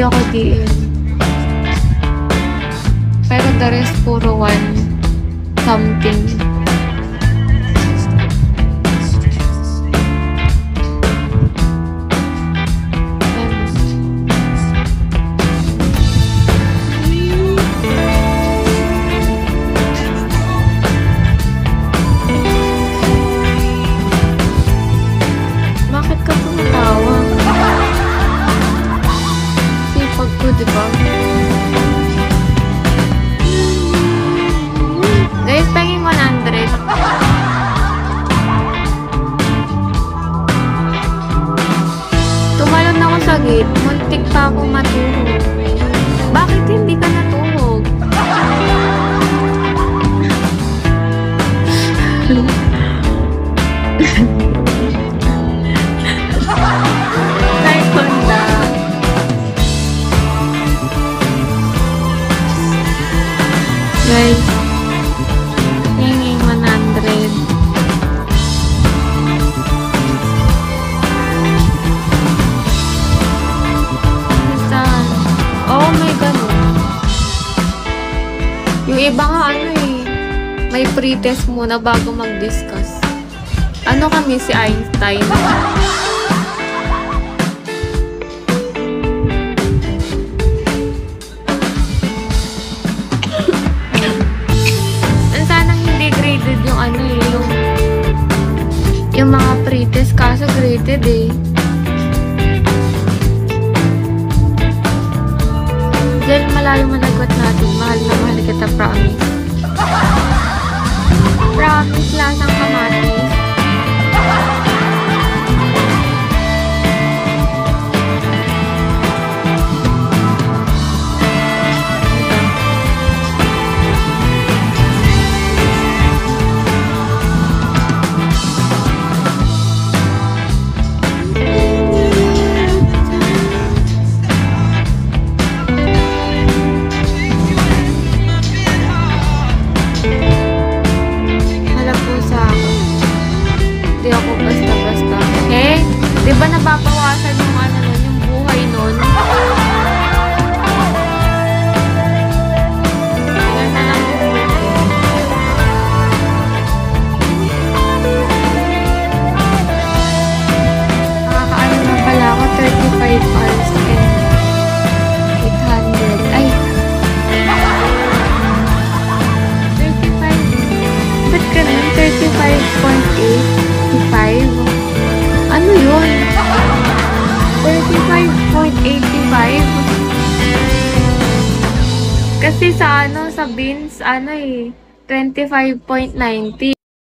Hindi ako DL. Pero the rest puro 1 something. Bakit ka tumatawa? Sipag ko, diba? Guys, penging 100. Tumalon ako sa gate. Muntik pa ako matulog. Bakit hindi ka natulog? Ay, Honda. Guys, penging 100. Saan? Oh, may ganun. Yung iba nga may pre-test muna bago mag-discuss. Ano kami si Einstein? Sanang hindi graded yung mga pre-test, kaso graded eh. Dahil malayo managot natin, mahal na mahal kita, promise. Promise, lasang kamatis. Hindi ako basta-basta. Di ba nababawasan yung yung buhay nun? Tingnan na lang yung buhay. Nakakaano na pala ako, 35 hours and 800. Ay! 35. Ba't ganun? 35.8? 5? Ano yun? 35.85? Kasi sa sa beans, 25.90.